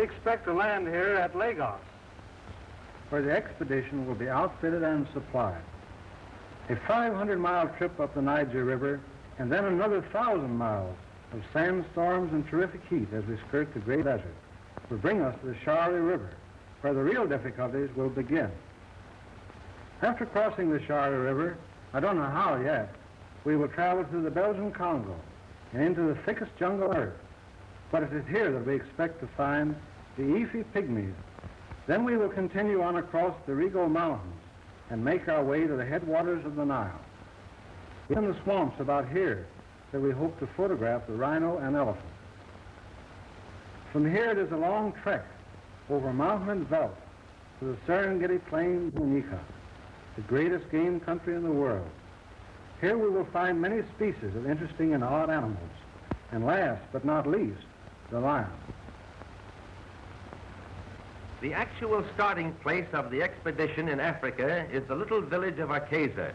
expect to land here at Lagos, where the expedition will be outfitted and supplied. A 500-mile trip up the Niger River, and then another 1,000 miles of sandstorms and terrific heat as we skirt the great desert will bring us to the Shari River, where the real difficulties will begin. After crossing the Shari River, I don't know how yet, we will travel through the Belgian Congo and into the thickest jungle on earth. But it is here that we expect to find the Efi pygmies. Then we will continue on across the Rigo Mountains and make our way to the headwaters of the Nile. It's in the swamps about here that we hope to photograph the rhino and elephant. From here it is a long trek over mountain and veldt to the Serengeti Plains in Nika, the greatest game country in the world. Here we will find many species of interesting and odd animals, and last but not least, the lion. The actual starting place of the expedition in Africa is the little village of Akeza,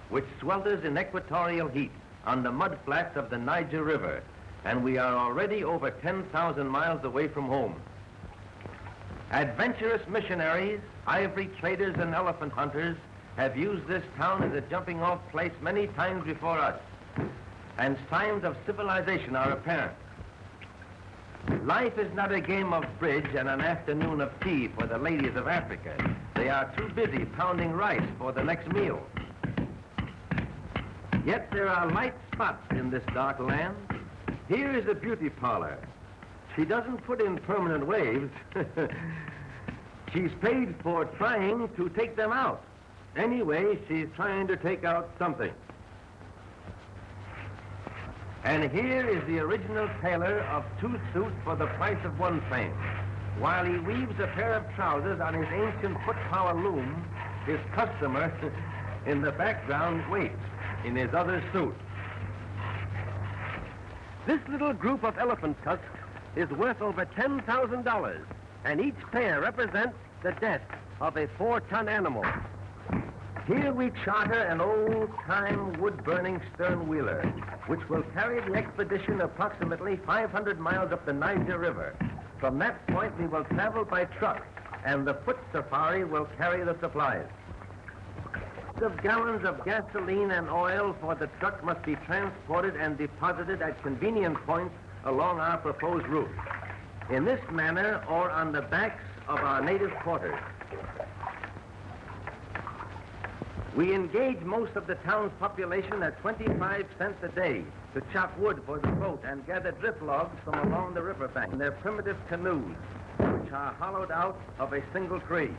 which swelters in equatorial heat on the mud flats of the Niger River, and we are already over 10,000 miles away from home. Adventurous missionaries, ivory traders, and elephant hunters have used this town as a jumping-off place many times before us, and signs of civilization are apparent. Life is not a game of bridge and an afternoon of tea for the ladies of Africa. They are too busy pounding rice for the next meal. Yet there are light spots in this dark land. Here is a beauty parlor. She doesn't put in permanent waves. She's paid for trying to take them out. Anyway, she's trying to take out something. And here is the original tailor of 2 suits for the price of 1 franc. While he weaves a pair of trousers on his ancient foot-power loom, his customer in the background waits in his other suit. This little group of elephant tusks is worth over $10,000, and each pair represents the death of a 4-ton animal. Here we charter an old-time wood-burning stern-wheeler, which will carry the expedition approximately 500 miles up the Niger River. From that point, we will travel by truck, and the foot safari will carry the supplies. Of gallons of gasoline and oil for the truck must be transported and deposited at convenient points along our proposed route. In this manner, or on the backs of our native quarters. We engage most of the town's population at 25 cents a day to chop wood for the boat and gather drift logs from along the riverbank in their primitive canoes, which are hollowed out of a single tree.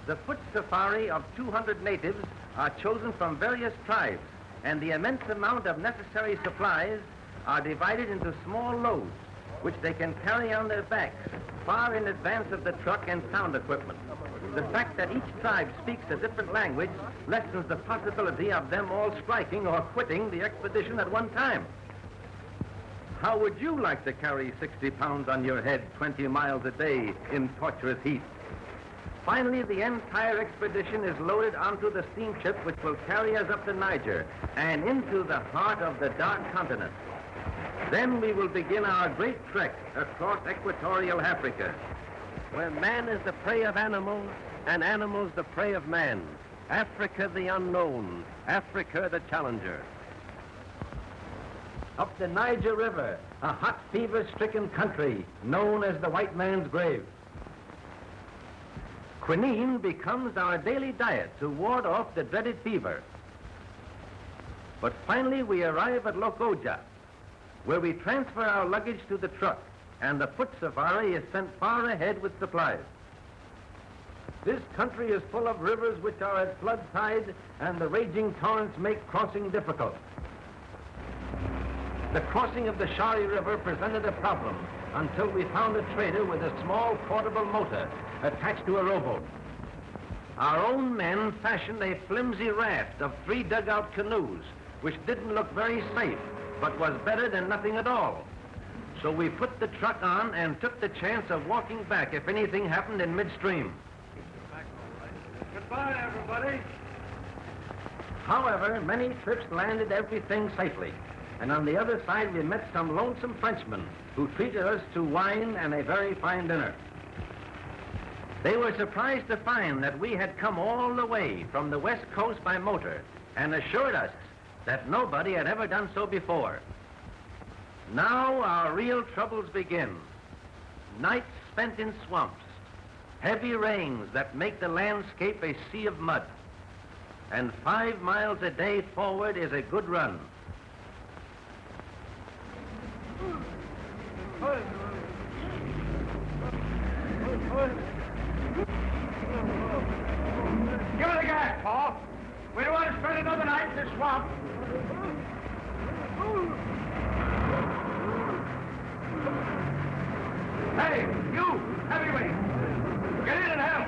The foot safari of 200 natives are chosen from various tribes, and the immense amount of necessary supplies are divided into small loads, which they can carry on their backs far in advance of the truck and sound equipment. The fact that each tribe speaks a different language lessens the possibility of them all striking or quitting the expedition at one time. How would you like to carry 60 pounds on your head 20 miles a day in torturous heat? Finally, the entire expedition is loaded onto the steamship which will carry us up the Niger and into the heart of the dark continent. Then we will begin our great trek across equatorial Africa, where man is the prey of animals and animals the prey of man. Africa the unknown, Africa the challenger. Up the Niger River, a hot fever-stricken country known as the white man's grave. Quinine becomes our daily diet to ward off the dreaded fever. But finally we arrive at Lokoja, where we transfer our luggage to the truck, and the foot safari is sent far ahead with supplies. This country is full of rivers which are at flood tide, and the raging torrents make crossing difficult. The crossing of the Shari River presented a problem until we found a trader with a small portable motor attached to a rowboat. Our own men fashioned a flimsy raft of 3 dugout canoes, which didn't look very safe, but was better than nothing at all. So we put the truck on and took the chance of walking back if anything happened in midstream. Goodbye, everybody. However, many trips landed everything safely. and on the other side we met some lonesome Frenchmen who treated us to wine and a very fine dinner. They were surprised to find that we had come all the way from the west coast by motor and assured us that nobody had ever done so before. Now our real troubles begin. Nights spent in swamps, heavy rains that make the landscape a sea of mud, and 5 miles a day forward is a good run. Give it a gas, Paul. We don't want to spend another night in this swamp. Hey, you, heavyweight, get in and help.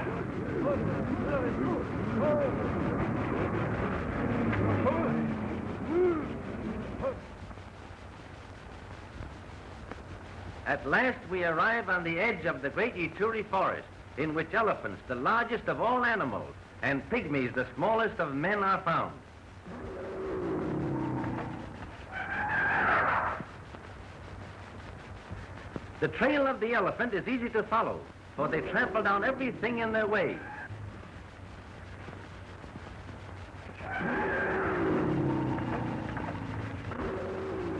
At last we arrive on the edge of the great Ituri forest, in which elephants, the largest of all animals, and pygmies, the smallest of men, are found. The trail of the elephant is easy to follow, for they trample down everything in their way.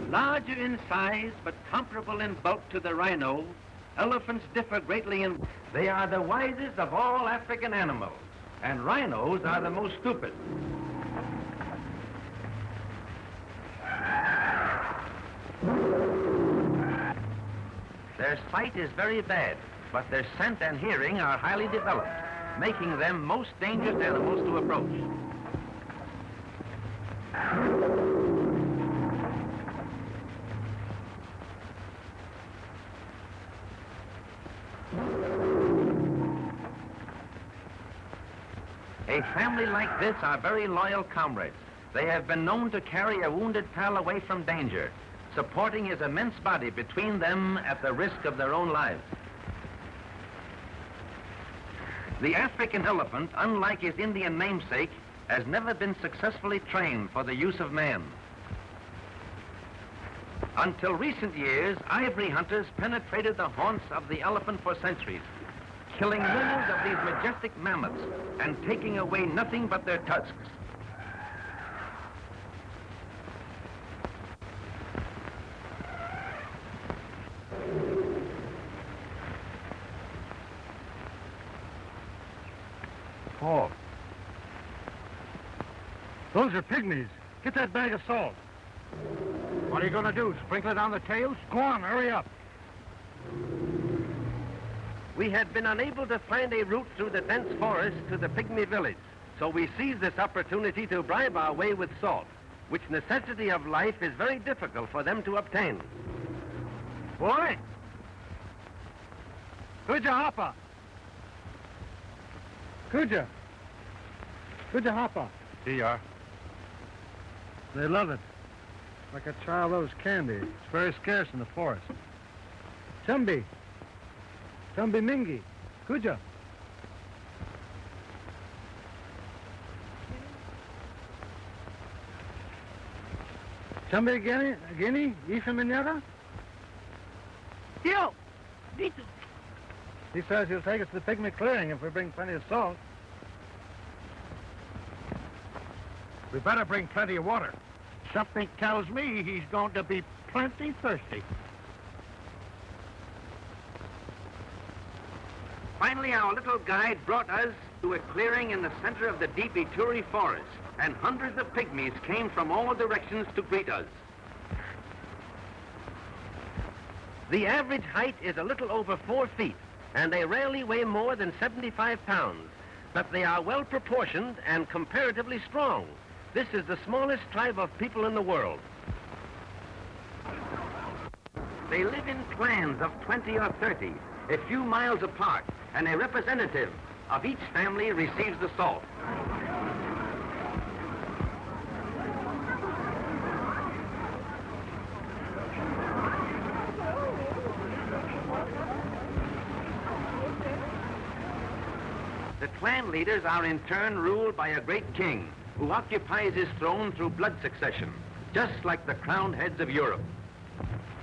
Larger in size, but comparable in bulk to the rhino, elephants differ greatly in... They are the wisest of all African animals, and rhinos are the most stupid. Their sight is very bad, but their scent and hearing are highly developed, making them most dangerous animals to approach. A family like this are very loyal comrades. They have been known to carry a wounded pal away from danger, supporting his immense body between them at the risk of their own lives. The African elephant, unlike his Indian namesake, has never been successfully trained for the use of man. Until recent years, ivory hunters penetrated the haunts of the elephant for centuries, killing millions of these majestic mammoths and taking away nothing but their tusks. Paul. Those are pygmies. Get that bag of salt. What are you going to do, sprinkle it on the tails? Go on, hurry up. We had been unable to find a route through the dense forest to the pygmy village, so we seized this opportunity to bribe our way with salt, which necessity of life is very difficult for them to obtain. Boy! Kuja hapa. Kuja. Kuja hapa. Here you are. They love it. Like a child loves candy. It's very scarce in the forest. Chumbi. Chumbi mingi. Kuja. Chumbi guinea? Ifa minyaga? Yo! Dito! He says he'll take us to the pygmy clearing if we bring plenty of salt. We better bring plenty of water. Something tells me he's going to be plenty thirsty. Finally, our little guide brought us to a clearing in the center of the deep Ituri forest, and hundreds of pygmies came from all directions to greet us. The average height is a little over 4 feet, and they rarely weigh more than 75 pounds, but they are well proportioned and comparatively strong. This is the smallest tribe of people in the world. They live in clans of 20 or 30, a few miles apart, and a representative of each family receives the salt. The clan leaders are in turn ruled by a great king who occupies his throne through blood succession. just like the crowned heads of Europe.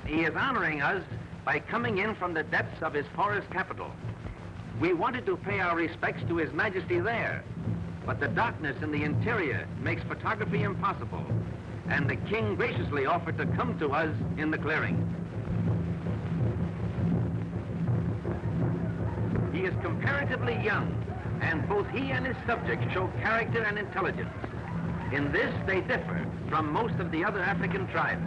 He is honoring us by coming in from the depths of his forest capital. We wanted to pay our respects to His Majesty there, but the darkness in the interior makes photography impossible, and the king graciously offered to come to us in the clearing. He is comparatively young, and both he and his subjects show character and intelligence. In this, they differ from most of the other African tribes.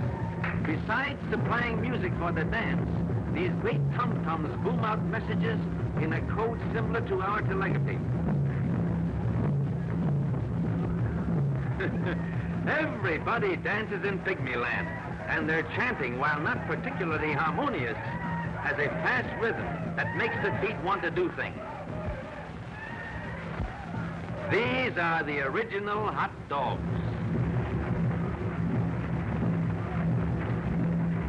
Besides supplying music for the dance, these great tom-toms boom out messages in a code similar to our telegraphy. Everybody dances in Pygmy Land, and their chanting, while not particularly harmonious, has a fast rhythm that makes the feet want to do things. These are the original hot dogs.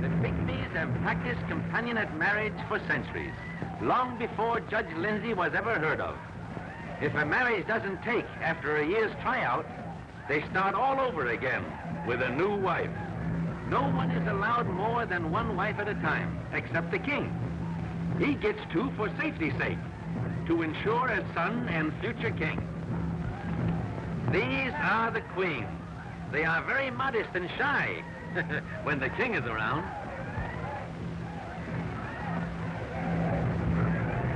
The Pygmies have practiced companionate marriage for centuries, long before Judge Lindsay was ever heard of. If a marriage doesn't take after a year's tryout, they start all over again with a new wife. No one is allowed more than one wife at a time, except the king. He gets two for safety's sake, to ensure a son and future king. These are the queens. They are very modest and shy when the king is around.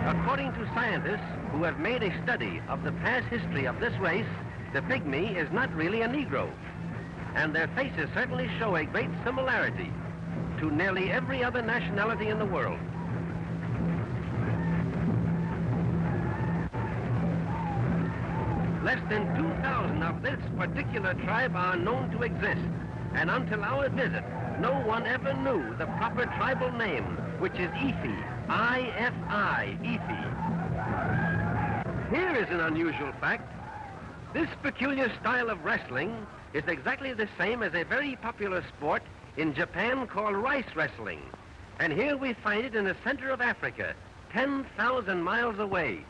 According to scientists who have made a study of the past history of this race, the pygmy is not really a Negro, and their faces certainly show a great similarity to nearly every other nationality in the world. Less than 2,000 of this particular tribe are known to exist, and until our visit, no one ever knew the proper tribal name, which is Ifi, I-F-I, Ifi. Here is an unusual fact. This peculiar style of wrestling is exactly the same as a very popular sport in Japan called rice wrestling. And here we find it in the center of Africa, 10,000 miles away.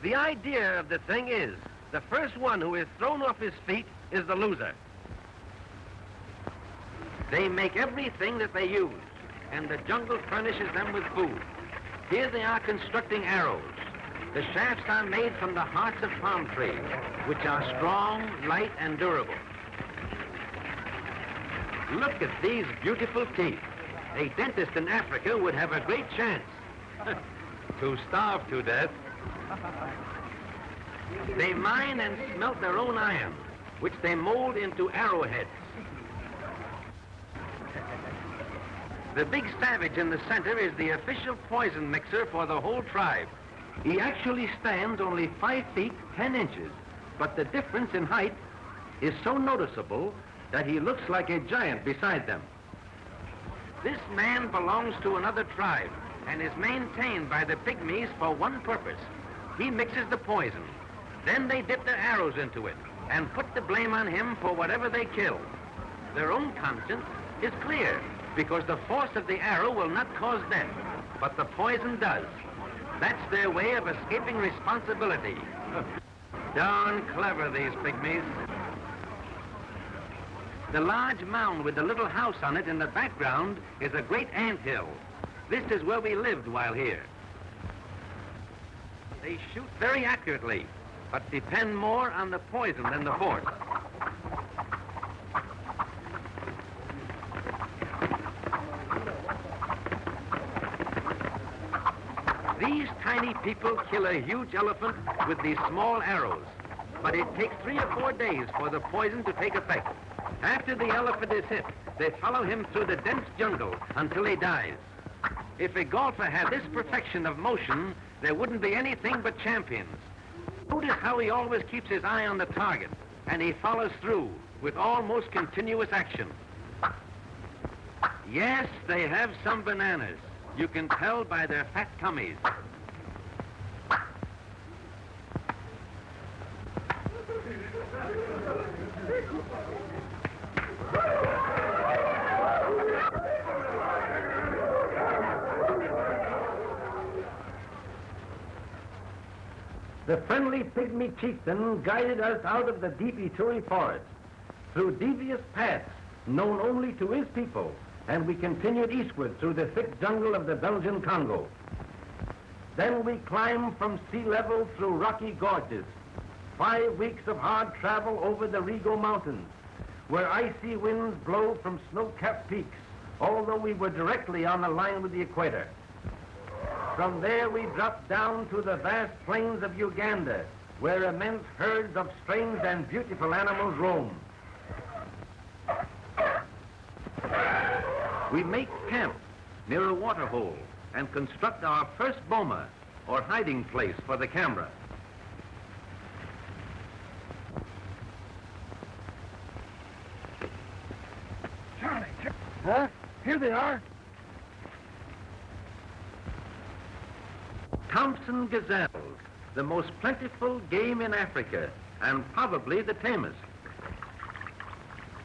The idea of the thing is, the first one who is thrown off his feet is the loser. They make everything that they use, and the jungle furnishes them with food. Here they are constructing arrows. The shafts are made from the hearts of palm trees, which are strong, light, and durable. Look at these beautiful teeth. A dentist in Africa would have a great chance to starve to death. They mine and smelt their own iron, which they mold into arrowheads. The big savage in the center is the official poison mixer for the whole tribe. He actually stands only 5 feet 10 inches, but the difference in height is so noticeable that he looks like a giant beside them. This man belongs to another tribe and is maintained by the pygmies for one purpose. He mixes the poison. Then they dip their arrows into it and put the blame on him for whatever they kill. Their own conscience is clear because the force of the arrow will not cause death, but the poison does. That's their way of escaping responsibility. Darn clever, these pygmies. The large mound with the little house on it in the background is a great anthill. This is where we lived while here. They shoot very accurately, but depend more on the poison than the force. These tiny people kill a huge elephant with these small arrows, but it takes 3 or 4 days for the poison to take effect. After the elephant is hit, they follow him through the dense jungle until he dies. If a golfer had this perfection of motion, there wouldn't be anything but champions. Notice how he always keeps his eye on the target, and he follows through with almost continuous action. Yes, they have some bananas. You can tell by their fat tummies. The friendly pygmy chieftain guided us out of the deep Ituri forest, through devious paths known only to his people, and we continued eastward through the thick jungle of the Belgian Congo. Then we climbed from sea level through rocky gorges, 5 weeks of hard travel over the Rigo Mountains, where icy winds blow from snow-capped peaks, although we were directly on the line with the equator. From there we dropped down to the vast plains of Uganda, where immense herds of strange and beautiful animals roam. We make camp near a waterhole and construct our first boma, or hiding place for the camera. Charlie. Huh? Here they are. Thompson gazelles, the most plentiful game in Africa, and probably the tamest.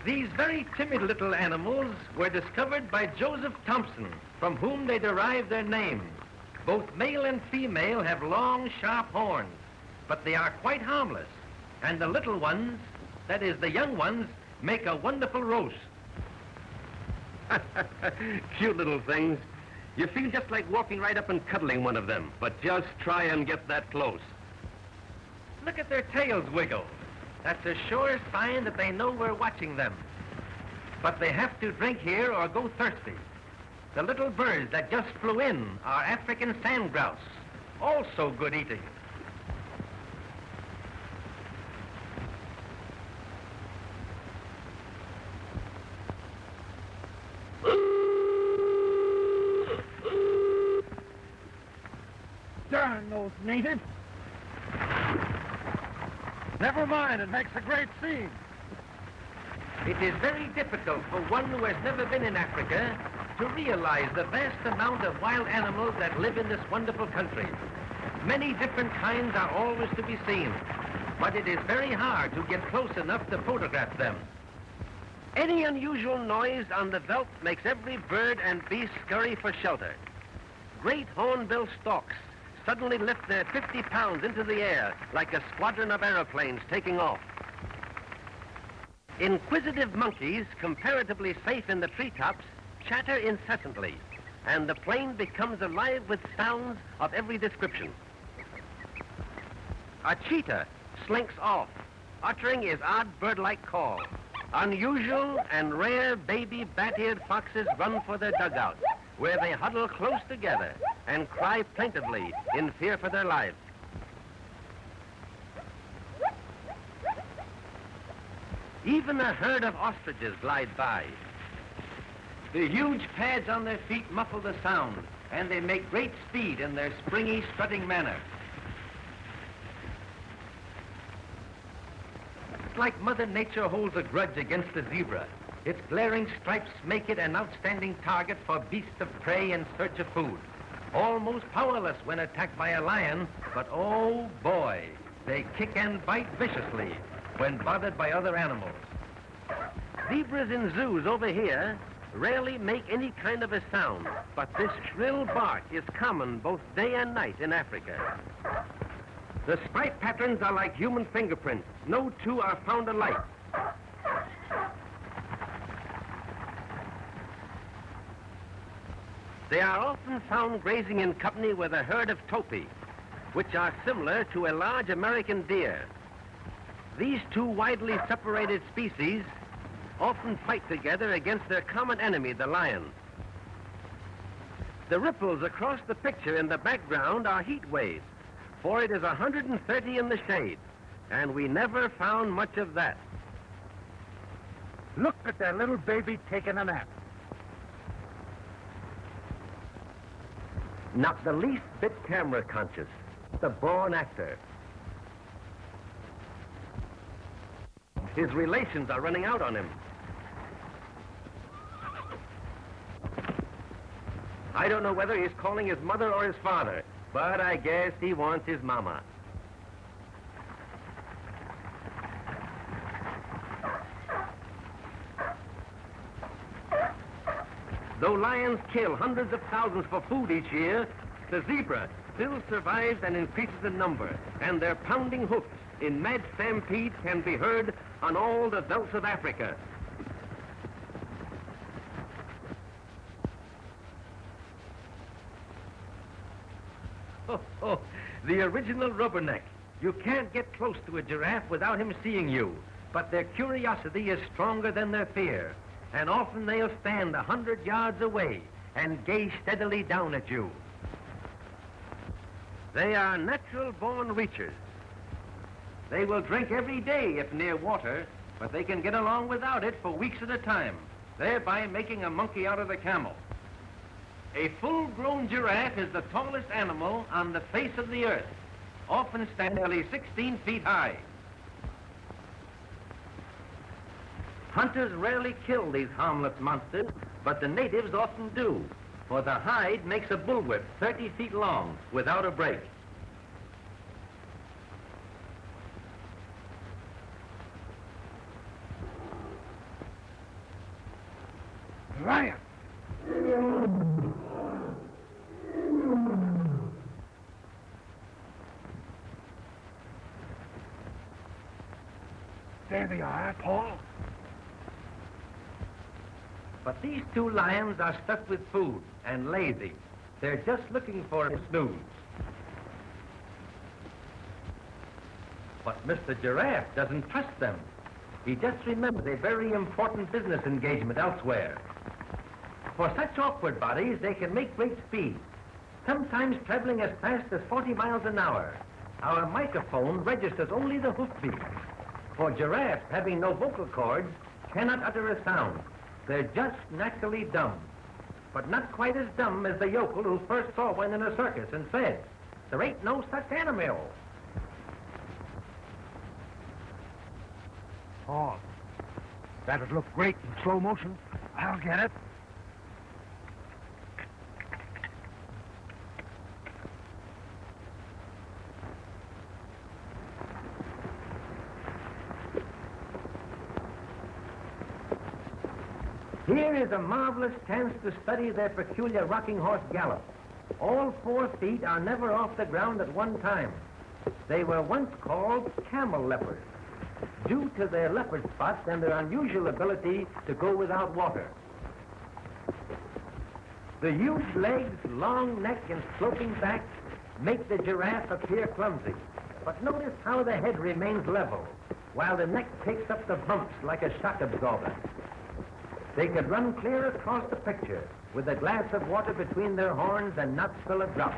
These very timid little animals were discovered by Joseph Thompson, from whom they derived their names. Both male and female have long, sharp horns, but they are quite harmless, and the little ones, that is, the young ones, make a wonderful roast. Cute little things. You feel just like walking right up and cuddling one of them, but just try and get that close. Look at their tails wiggle. That's a sure sign that they know we're watching them. But they have to drink here or go thirsty. The little birds that just flew in are African sand grouse, also good eating. Darn those natives. Never mind, it makes a great scene. It is very difficult for one who has never been in Africa to realize the vast amount of wild animals that live in this wonderful country. Many different kinds are always to be seen, but it is very hard to get close enough to photograph them. Any unusual noise on the veldt makes every bird and beast scurry for shelter. Great hornbill storks suddenly lift their 50 pounds into the air like a squadron of aeroplanes taking off. Inquisitive monkeys, comparatively safe in the treetops, chatter incessantly, and the plain becomes alive with sounds of every description. A cheetah slinks off, uttering his odd bird-like call. Unusual and rare baby bat-eared foxes run for their dugout, where they huddle close together and cry plaintively in fear for their lives. Even a herd of ostriches glide by. The huge pads on their feet muffle the sound, and they make great speed in their springy, strutting manner. It's like Mother Nature holds a grudge against the zebra. Its glaring stripes make it an outstanding target for beasts of prey in search of food. Almost powerless when attacked by a lion, but oh boy, they kick and bite viciously when bothered by other animals. Zebras in zoos over here rarely make any kind of a sound, but this shrill bark is common both day and night in Africa. The stripe patterns are like human fingerprints. No two are found alike. They are often found grazing in company with a herd of topi, which are similar to a large American deer. These two widely separated species often fight together against their common enemy, the lion. The ripples across the picture in the background are heat waves, for it is 130 in the shade, and we never found much of that. Look at that little baby taking a nap. Not the least bit camera conscious, the born actor. His relations are running out on him. I don't know whether he's calling his mother or his father, but I guess he wants his mama. Though lions kill hundreds of thousands for food each year, the zebra still survives and increases in number, and their pounding hoofs in mad stampede can be heard on all the velds of Africa. The original rubberneck. You can't get close to a giraffe without him seeing you, but their curiosity is stronger than their fear, and often they'll stand 100 yards away and gaze steadily down at you. They are natural-born reachers. They will drink every day if near water, but they can get along without it for weeks at a time, thereby making a monkey out of the camel. A full-grown giraffe is the tallest animal on the face of the earth, often standing nearly 16 feet high. Hunters rarely kill these harmless monsters, but the natives often do, for the hide makes a bullwhip 30 feet long without a break. Lion! There they are, Paul. But these two lions are stuffed with food and lazy. They're just looking for a snooze. But Mr. Giraffe doesn't trust them. He just remembers a very important business engagement elsewhere. For such awkward bodies, they can make great speed, sometimes traveling as fast as 40 miles an hour. Our microphone registers only the hoofbeats. For giraffes, having no vocal cords, cannot utter a sound. They're just naturally dumb, but not quite as dumb as the yokel who first saw one in a circus and said, "There ain't no such animal." Paul, that'd look great in slow motion. I'll get it. Here is a marvelous chance to study their peculiar rocking horse gallop. All 4 feet are never off the ground at one time. They were once called camel leopards, due to their leopard spots and their unusual ability to go without water. The huge legs, long neck, and sloping back make the giraffe appear clumsy. But notice how the head remains level, while the neck takes up the bumps like a shock absorber. They could run clear across the picture with a glass of water between their horns and not spill a drop.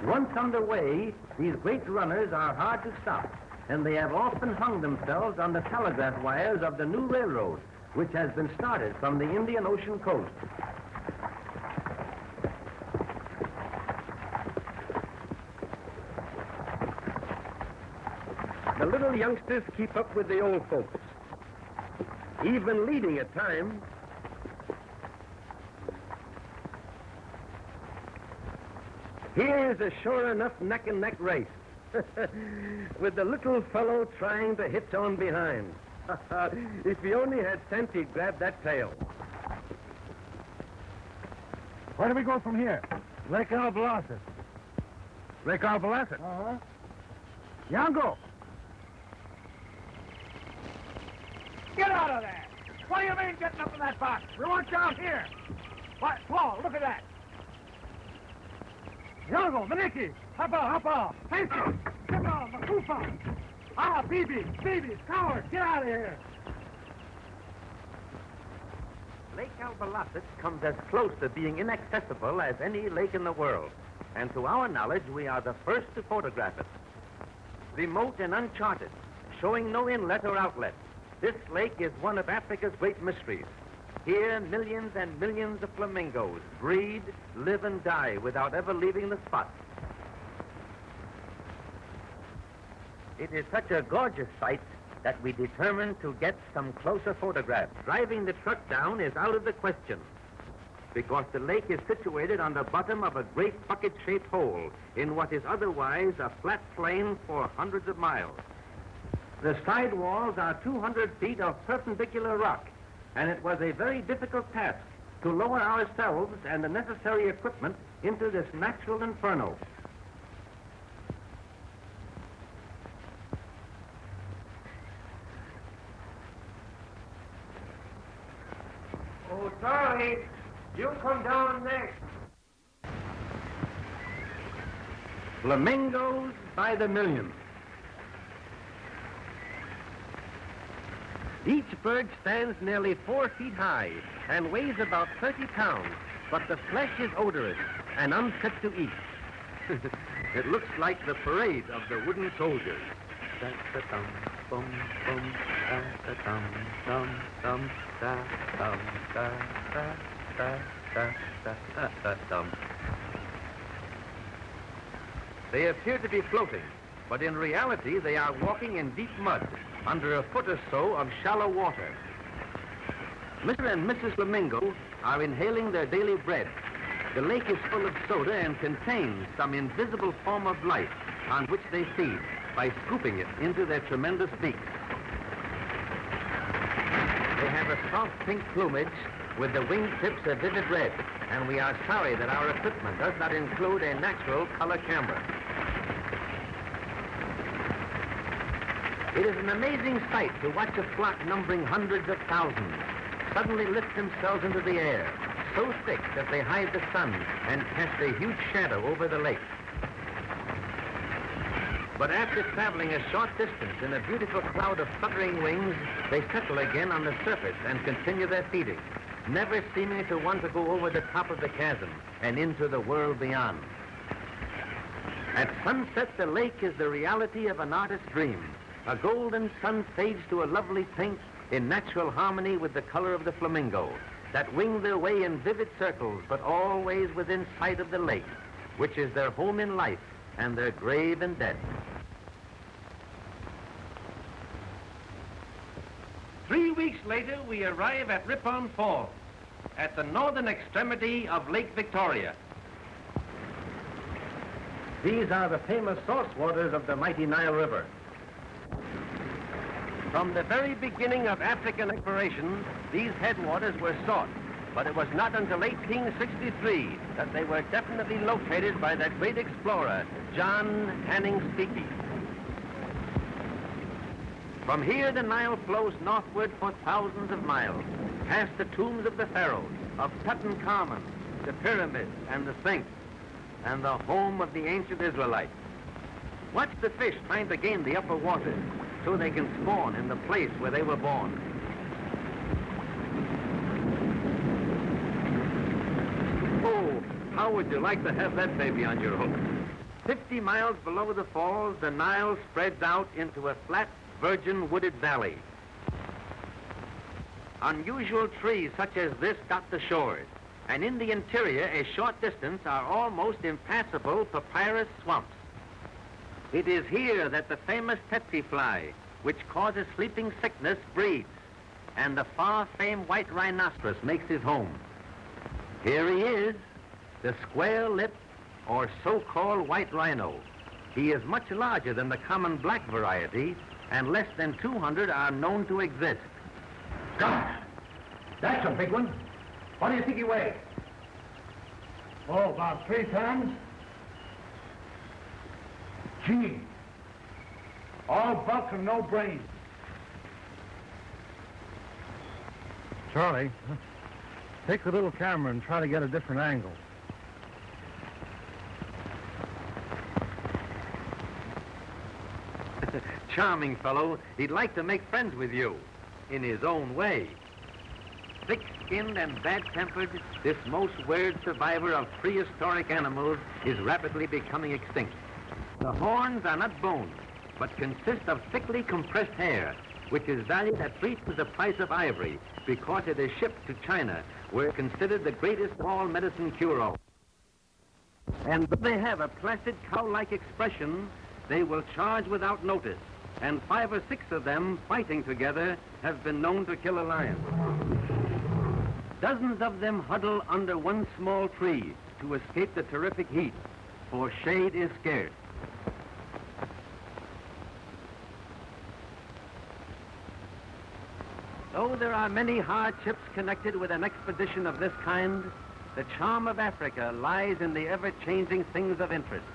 Once underway, these great runners are hard to stop, and they have often hung themselves on the telegraph wires of the new railroad, which has been started from the Indian Ocean coast. The little youngsters keep up with the old folks, even leading at times. Here's a sure enough neck-and-neck race, with the little fellow trying to hitch on behind. If he only had sense, he'd grab that tail. Where do we go from here? Lake Albalasset. Lake Albalasset? Uh-huh. Yango! Get out of there! What do you mean getting up in that box? We want you out here! What? Paul, look at that! Yango, Maniki! Hapa! Fancy! Kima, Makufa! Ah, Bibi, cowards, get out of here! Lake Albalasset comes as close to being inaccessible as any lake in the world, and to our knowledge, we are the first to photograph it. Remote and uncharted, showing no inlet or outlet, this lake is one of Africa's great mysteries. Here, millions and millions of flamingos breed, live, and die without ever leaving the spot. It is such a gorgeous sight that we determined to get some closer photographs. Driving the truck down is out of the question, because the lake is situated on the bottom of a great bucket-shaped hole in what is otherwise a flat plain for hundreds of miles. The side walls are 200 feet of perpendicular rock, and it was a very difficult task to lower ourselves and the necessary equipment into this natural inferno. Oh, Charlie, you come down next. Flamingos by the million. Each bird stands nearly 4 feet high and weighs about 30 pounds, but the flesh is odorous and unfit to eat. It looks like the parade of the wooden soldiers. They appear to be floating, but in reality they are walking in deep mud under a foot or so of shallow water. Mr. and Mrs. Flamingo are inhaling their daily bread. The lake is full of soda and contains some invisible form of life on which they feed by scooping it into their tremendous beaks. They have a soft pink plumage with the wingtips a vivid red, and we are sorry that our equipment does not include a natural color camera. It is an amazing sight to watch a flock numbering hundreds of thousands suddenly lift themselves into the air, so thick that they hide the sun and cast a huge shadow over the lake. But after traveling a short distance in a beautiful cloud of fluttering wings, they settle again on the surface and continue their feeding, never seeming to want to go over the top of the chasm and into the world beyond. At sunset, the lake is the reality of an artist's dream. A golden sun fades to a lovely pink in natural harmony with the color of the flamingo that wing their way in vivid circles, but always within sight of the lake, which is their home in life and their grave in death. 3 weeks later, we arrive at Ripon Falls, at the northern extremity of Lake Victoria. These are the famous source waters of the mighty Nile River. From the very beginning of African exploration, these headwaters were sought, but it was not until 1863 that they were definitely located by that great explorer, John Hanning Speke. From here, the Nile flows northward for thousands of miles, past the tombs of the pharaohs, of Tutankhamun, the pyramids, and the Sphinx, and the home of the ancient Israelites. Watch the fish trying to gain the upper waters so they can spawn in the place where they were born. Oh, how would you like to have that baby on your hook? 50 miles below the falls, the Nile spreads out into a flat, virgin wooded valley. Unusual trees such as this dot the shores, and in the interior, a short distance, are almost impassable papyrus swamps. It is here that the famous tsetse fly, which causes sleeping sickness, breeds, and the far-famed white rhinoceros makes his home. Here he is, the square-lipped, or so-called white rhino. He is much larger than the common black variety, and less than 200 are known to exist. Gosh, that's a big one. What do you think he weighs? Oh, about 3 tons. Gee, all bulk and no brains. Charlie, take the little camera and try to get a different angle. Charming fellow. He'd like to make friends with you, in his own way. Thick-skinned and bad-tempered, this most weird survivor of prehistoric animals is rapidly becoming extinct. The horns are not bones, but consist of thickly compressed hair, which is valued at 3 times the price of ivory because it is shipped to China, where it's considered the greatest of all medicine cure-all. And though they have a placid cow-like expression, they will charge without notice, and 5 or 6 of them fighting together have been known to kill a lion. Dozens of them huddle under one small tree to escape the terrific heat, for shade is scarce. Though there are many hardships connected with an expedition of this kind, the charm of Africa lies in the ever-changing things of interest.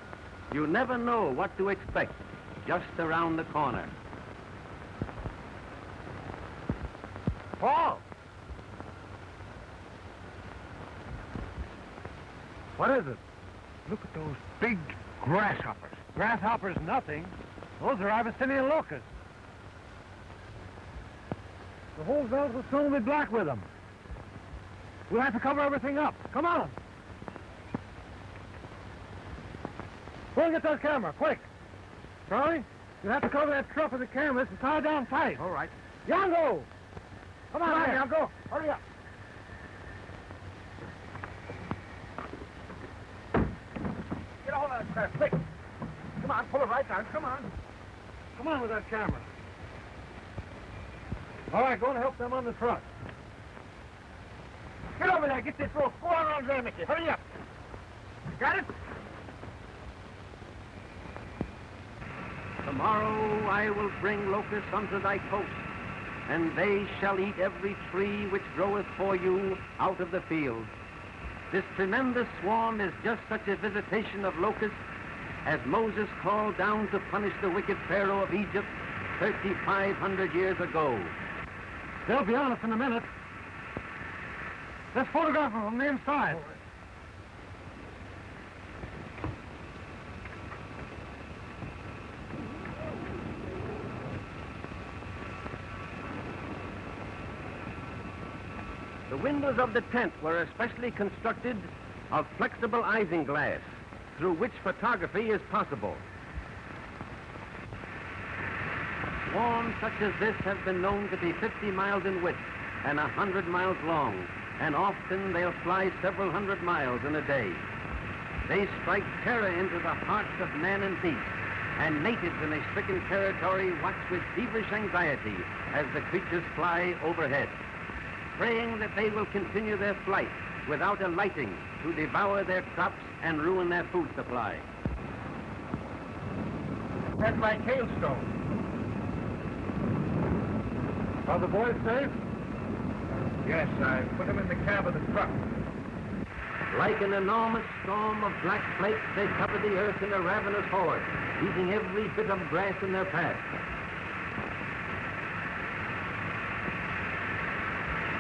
You never know what to expect just around the corner. Paul! What is it? Look at those big, Grasshoppers. Grasshoppers, nothing. Those are Abyssinian locusts. The whole belt will soon be black with them. We'll have to cover everything up. Come on. Go and get that camera, quick. Charlie, you'll have to cover that truck with the canvas and tie it down tight. All right. Yango! Come on, Yango. Hurry up. Get a hold of that crap, quick. Come on, pull it right down. Come on. Come on with that camera. All right, go and help them on the truck. Get over there, get this rope. Go on around there, Mickey. Hurry up. Got it? Tomorrow I will bring locusts unto thy coast, and they shall eat every tree which groweth for you out of the field. This tremendous swarm is just such a visitation of locusts as Moses called down to punish the wicked Pharaoh of Egypt 3,500 years ago. They'll be on us in a minute. Let's photograph them from the inside. The windows of the tent were especially constructed of flexible isinglass, through which photography is possible. Swarms such as this have been known to be 50 miles in width and 100 miles long, and often they'll fly several hundred miles in a day. They strike terror into the hearts of man and beast, and natives in a stricken territory watch with feverish anxiety as the creatures fly overhead, praying that they will continue their flight without alighting to devour their crops and ruin their food supply. That's my hailstone. Are the boys safe? Yes, I put them in the cab of the truck. Like an enormous storm of black flakes, they cover the earth in a ravenous horde, eating every bit of grass in their path.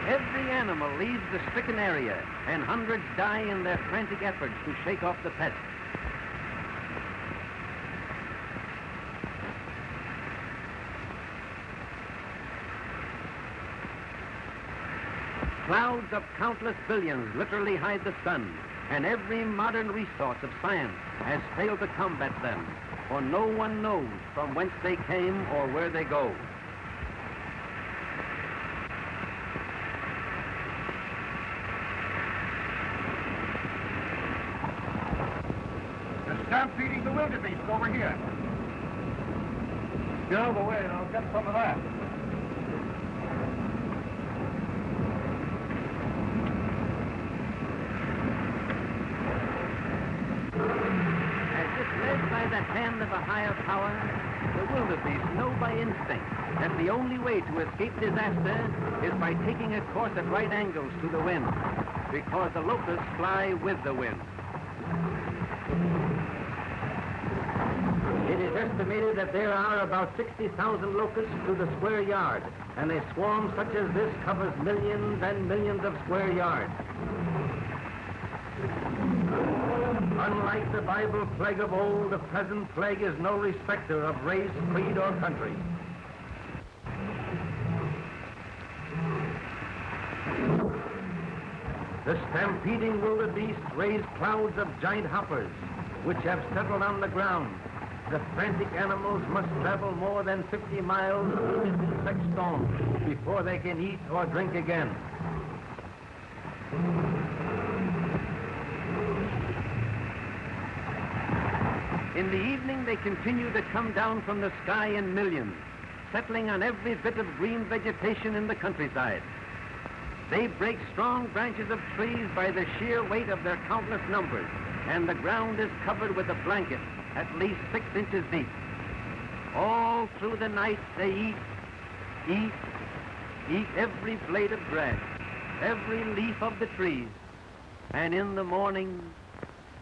Every animal leaves the stricken area, and hundreds die in their frantic efforts to shake off the pest. Clouds of countless billions literally hide the sun, and every modern resource of science has failed to combat them, for no one knows from whence they came or where they go. They're stampeding the wildebeest over here. Get out of the way and I'll get some of that. Led by the hand of a higher power, the wildebeest know by instinct that the only way to escape disaster is by taking a course at right angles to the wind, because the locusts fly with the wind. It is estimated that there are about 60,000 locusts to the square yard, and a swarm such as this covers millions and millions of square yards. Unlike the Bible plague of old, the present plague is no respecter of race, creed, or country. The stampeding wildebeest raise clouds of giant hoppers, which have settled on the ground. The frantic animals must travel more than 50 miles in such storms before they can eat or drink again. In the evening, they continue to come down from the sky in millions, settling on every bit of green vegetation in the countryside. They break strong branches of trees by the sheer weight of their countless numbers, and the ground is covered with a blanket at least 6 inches deep. All through the night, they eat every blade of grass, every leaf of the trees, and in the morning,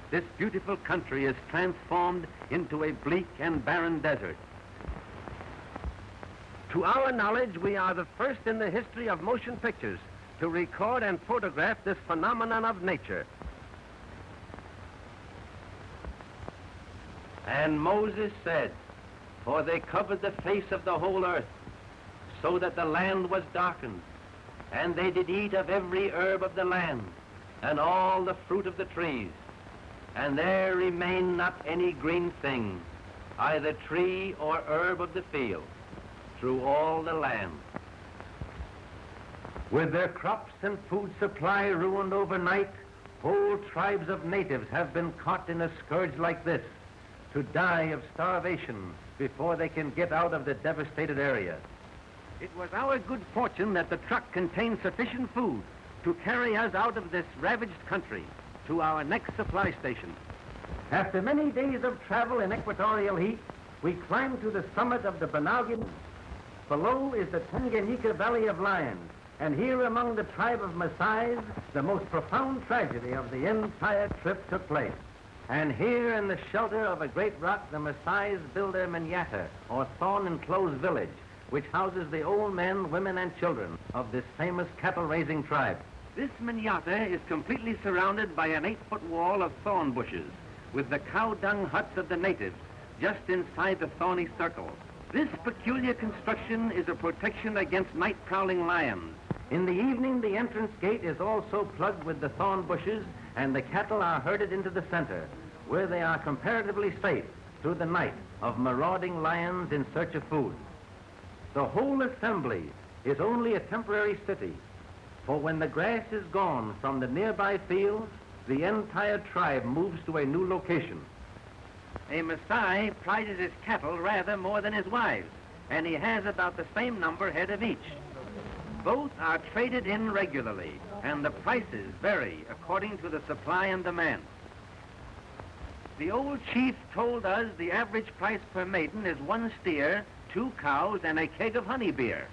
this beautiful country is transformed into a bleak and barren desert. To our knowledge, we are the first in the history of motion pictures to record and photograph this phenomenon of nature. And Moses said, for they covered the face of the whole earth, so that the land was darkened. And they did eat of every herb of the land, and all the fruit of the trees. And there remained not any green thing, either tree or herb of the field, through all the land. With their crops and food supply ruined overnight, whole tribes of natives have been caught in a scourge like this, to die of starvation before they can get out of the devastated area. It was our good fortune that the truck contained sufficient food to carry us out of this ravaged country to our next supply station. After many days of travel in equatorial heat, we climbed to the summit of the Ubangi. Below is the Tanganyika Valley of Lions, and here among the tribe of Maasai, the most profound tragedy of the entire trip took place. And here in the shelter of a great rock, the Maasai build their manyatta, or thorn-enclosed village, which houses the old men, women, and children of this famous cattle-raising tribe. This manyatta is completely surrounded by an 8-foot wall of thorn bushes, with the cow-dung huts of the natives just inside the thorny circle. This peculiar construction is a protection against night-prowling lions. In the evening, the entrance gate is also plugged with the thorn bushes, and the cattle are herded into the center, where they are comparatively safe through the night of marauding lions in search of food. The whole assembly is only a temporary city, for when the grass is gone from the nearby fields, the entire tribe moves to a new location. A Maasai prizes his cattle rather more than his wives, and he has about the same number head of each. Both are traded in regularly, and the prices vary according to the supply and demand. The old chief told us the average price per maiden is 1 steer, 2 cows, and a keg of honey beer.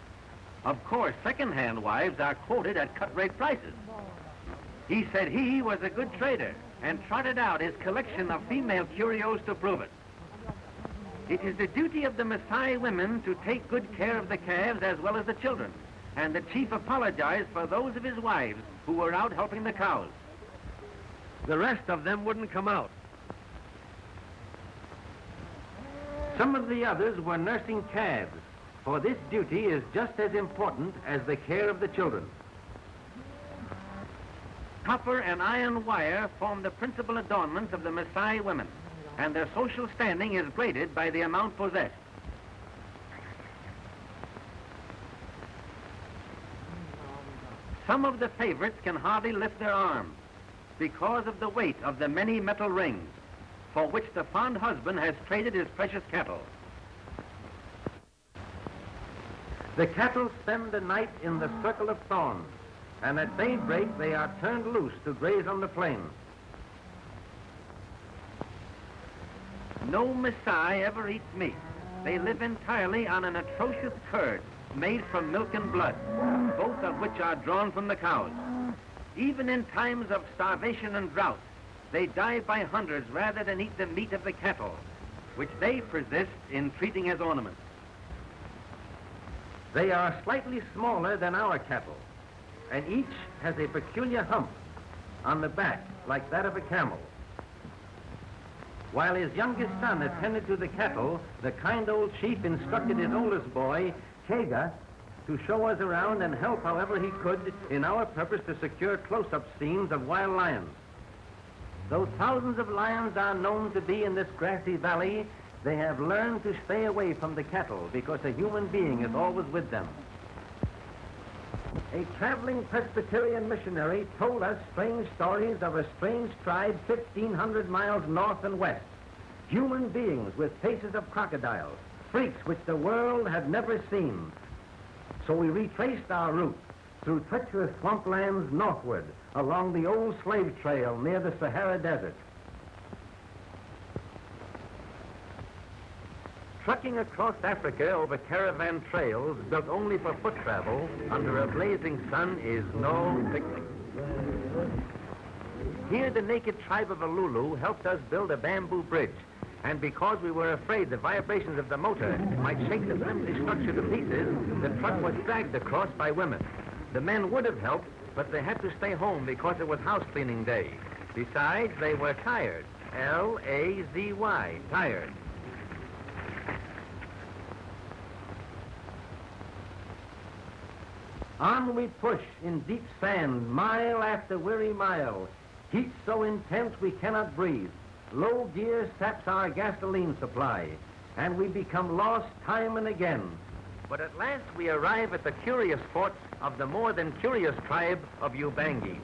Of course, second-hand wives are quoted at cut-rate prices. He said he was a good trader and trotted out his collection of female curios to prove it. It is the duty of the Maasai women to take good care of the calves as well as the children, and the chief apologized for those of his wives who were out helping the cows. The rest of them wouldn't come out. Some of the others were nursing calves, for this duty is just as important as the care of the children. Copper and iron wire form the principal adornments of the Maasai women, and their social standing is graded by the amount possessed. Some of the favorites can hardly lift their arms because of the weight of the many metal rings for which the fond husband has traded his precious cattle. The cattle spend the night in the circle of thorns, and at daybreak they are turned loose to graze on the plains. No Maasai ever eats meat. They live entirely on an atrocious curd made from milk and blood, both of which are drawn from the cows. Even in times of starvation and drought, they die by hundreds rather than eat the meat of the cattle, which they persist in treating as ornaments. They are slightly smaller than our cattle, and each has a peculiar hump on the back like that of a camel. While his youngest son attended to the cattle, the kind old chief instructed his oldest boy, Kega, to show us around and help however he could in our purpose to secure close-up scenes of wild lions. Though thousands of lions are known to be in this grassy valley, they have learned to stay away from the cattle because a human being is always with them. A traveling Presbyterian missionary told us strange stories of a strange tribe 1,500 miles north and west. Human beings with faces of crocodiles, freaks which the world had never seen. So we retraced our route through treacherous swamplands northward along the old slave trail near the Sahara Desert. Trucking across Africa over caravan trails built only for foot travel under a blazing sun is no picnic. Here the naked tribe of Ululu helped us build a bamboo bridge, and because we were afraid the vibrations of the motor might shake the flimsy structure to pieces, the truck was dragged across by women. The men would have helped, but they had to stay home because it was house cleaning day. Besides, they were tired, Lazy, tired. On we push in deep sand, mile after weary mile. Heat so intense we cannot breathe. Low gear saps our gasoline supply, and we become lost time and again. But at last we arrive at the curious forts of the more than curious tribe of Eubankies.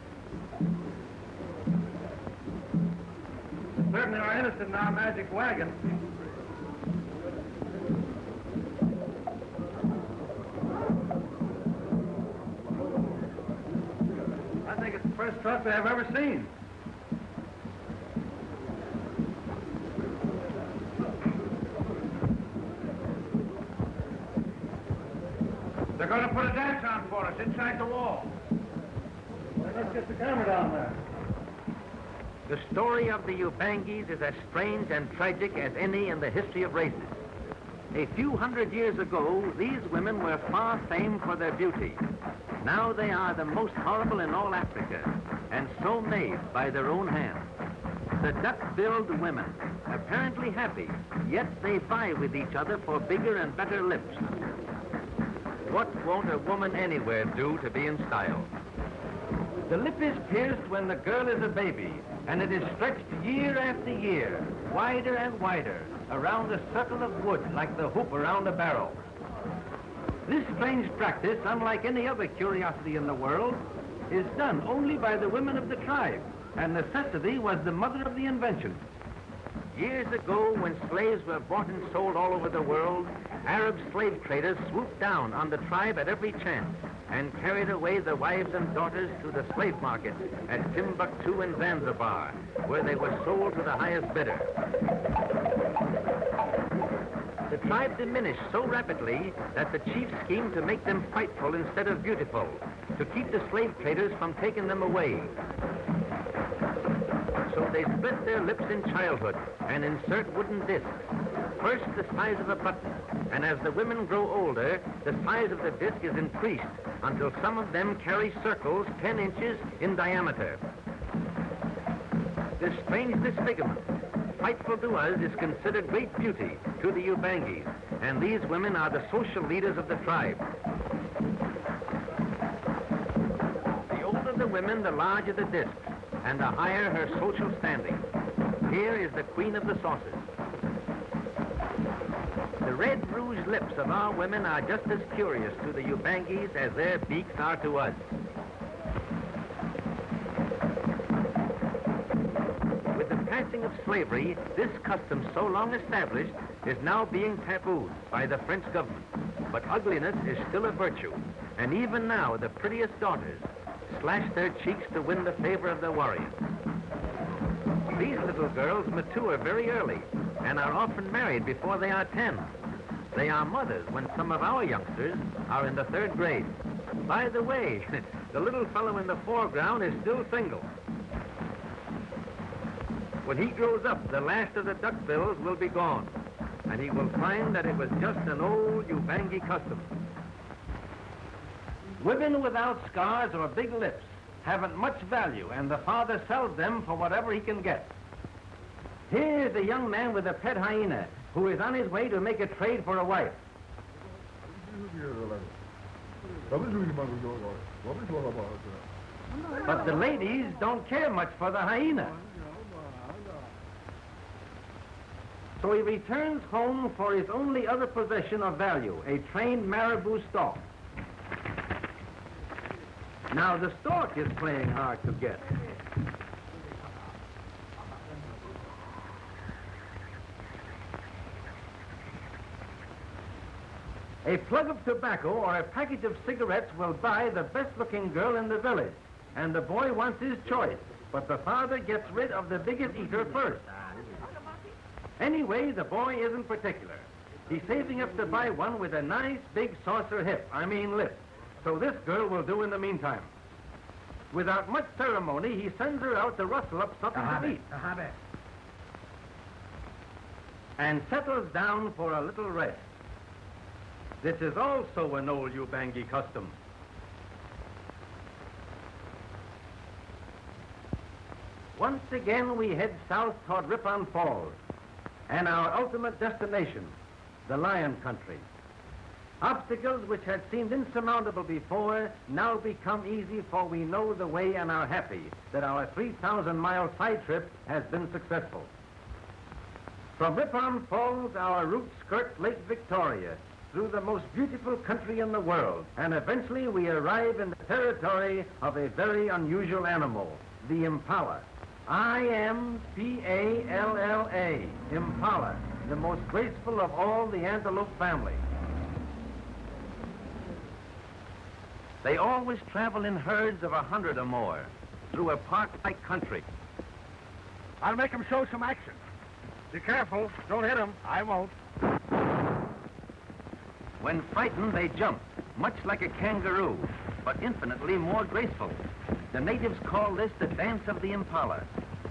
Certainly are interested in our magic wagon. I think it's the first truck they have ever seen. They're going to put a dance on for us inside the wall. Let's get the camera down there. The story of the Eubankies is as strange and tragic as any in the history of races. A few hundred years ago, these women were far famed for their beauty. Now they are the most horrible in all Africa, and so made by their own hands. The duck-billed women, apparently happy, yet they vie with each other for bigger and better lips. What won't a woman anywhere do to be in style? The lip is pierced when the girl is a baby, and it is stretched year after year, wider and wider, around a circle of wood like the hoop around a barrel. This strange practice, unlike any other curiosity in the world, is done only by the women of the tribe, and necessity was the mother of the invention. Years ago, when slaves were bought and sold all over the world, Arab slave traders swooped down on the tribe at every chance and carried away the wives and daughters to the slave market at Timbuktu and Zanzibar, where they were sold to the highest bidder. The tribe diminished so rapidly that the chief schemed to make them frightful instead of beautiful, to keep the slave traders from taking them away. So they split their lips in childhood and insert wooden discs, first the size of a button, and as the women grow older, the size of the disc is increased until some of them carry circles 10 inches in diameter. This strange disfigurement, frightful to us, is considered great beauty to the Eubankies, and these women are the social leaders of the tribe. The older the women, the larger the discs, and the higher her social standing. Here is the queen of the saucers. The red rouged lips of our women are just as curious to the Eubankies as their beaks are to us. With the passing of slavery, this custom so long established is now being tabooed by the French government. But ugliness is still a virtue, and even now the prettiest daughters slash their cheeks to win the favor of the warriors. These little girls mature very early and are often married before they are 10. They are mothers when some of our youngsters are in the 3rd grade. By the way, the little fellow in the foreground is still single. When he grows up, the last of the duckbills will be gone, and he will find that it was just an old Ubangi custom. Women without scars or big lips haven't much value, and the father sells them for whatever he can get. Here's a young man with a pet hyena who is on his way to make a trade for a wife. But the ladies don't care much for the hyena. So he returns home for his only other possession of value, a trained marabou stork. Now the stork is playing hard to get. A plug of tobacco or a package of cigarettes will buy the best-looking girl in the village, and the boy wants his choice, but the father gets rid of the biggest eater first. Anyway, the boy isn't particular. He's saving up to buy one with a nice big saucer lip. So this girl will do in the meantime. Without much ceremony, he sends her out to rustle up something to eat. And settles down for a little rest. This is also an old Ubangi custom. Once again, we head south toward Ripon Falls and our ultimate destination, the lion country. Obstacles which had seemed insurmountable before now become easy, for we know the way and are happy that our 3,000-mile side trip has been successful. From Ripon Falls, our route skirts Lake Victoria through the most beautiful country in the world, and eventually we arrive in the territory of a very unusual animal, the impala. I-M-P-A-L-L-A, impala, the most graceful of all the antelope family. They always travel in herds of 100 or more through a park-like country. I'll make him show some action. Be careful. Don't hit him. I won't. When frightened, they jump, much like a kangaroo, but infinitely more graceful. The natives call this the dance of the impala,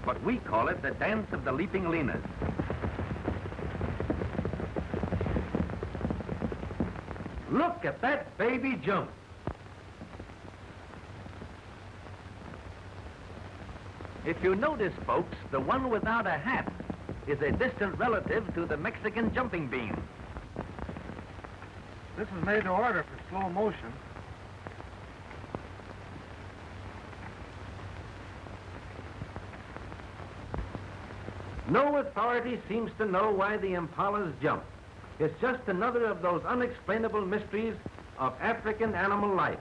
but we call it the dance of the leaping linas. Look at that baby jump. If you notice, folks, the one without a hat is a distant relative to the Mexican jumping bean. This is made to order for slow motion. No authority seems to know why the impalas jump. It's just another of those unexplainable mysteries of African animal life.